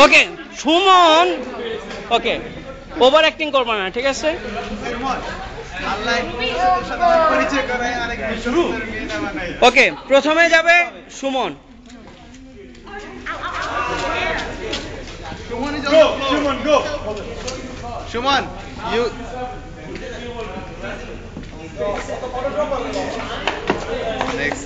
ওকে সুমন, ওকে over acting করবা না, ঠিক আছে? ওকে, প্রথমে যাবে Suman. Suman, you next.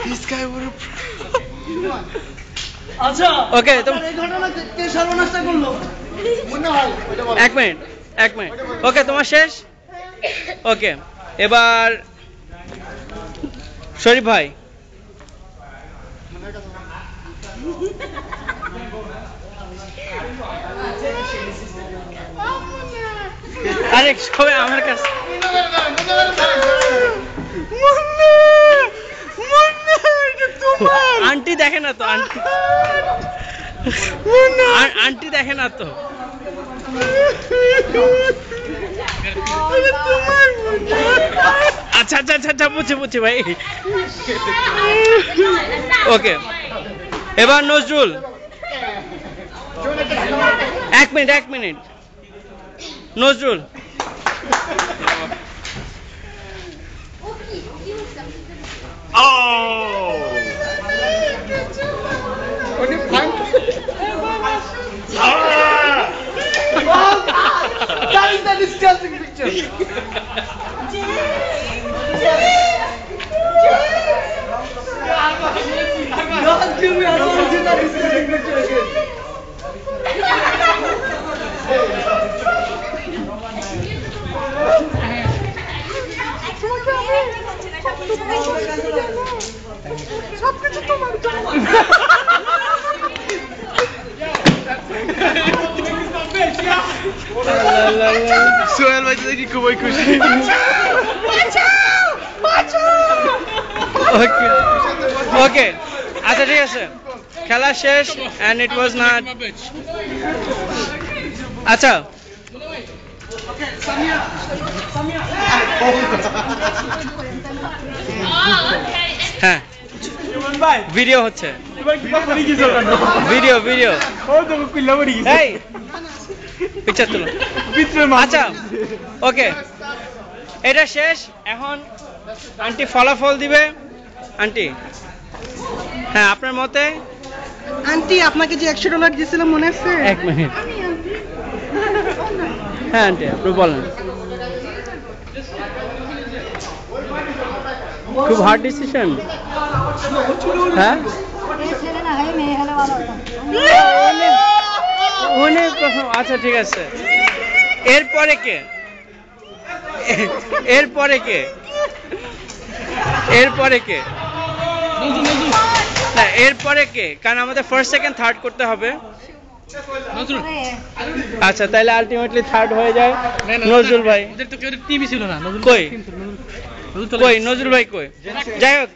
This guy would have. আচ্ছা ওকে এই ঘটনা কে সর্বনাশটা করলো মনে হয় এক মিনিট। ওকে, তোমার শেষ। ওকে, এবার শরীফ ভাই। আরে সবাই আমার কাছে। আন্টি দেখে না তো, আন্টি দেখে না তো। আচ্ছা আচ্ছা আচ্ছা, বুঝছি ভাই। ওকে, এবার নজরুল। এক minute Nazrul. That is the disgusting picture. Don't give me another disgusting picture again. সবকিছু তোমার সোহেল ভাই তো দেখি খুবই খুশি। ওকে, আচ্ছা ঠিক আছে, খেলা শেষ and it was not. আচ্ছা হ্যাঁ, ভিডিও হচ্ছে, ভিডিও এই পিকচার তুলো। আচ্ছা ওকে, এটা শেষ। এখন আন্টি ফলাফল দিবে। আন্টি, হ্যাঁ আপনার মতে? আন্টি আপনাকে যে $100 দিয়েছিলাম মনে আছে? এক মিনিট, হ্যাঁ আন্টি আপনি বলেন। খুব হার্ড ডিসিশন। হ্যাঁ অনেক কথা। আচ্ছা ঠিক আছে, এরপরে কে? না এরপরে কে? কারণ আমাদের ফার্স্ট সেকেন্ড থার্ড করতে হবে। আচ্ছা তাহলে আলটিমেটলি থার্ড হয়ে যায় নজরুল ভাই। টিভি ছিল না। কই নজরুল ভাই কই? যাই হোক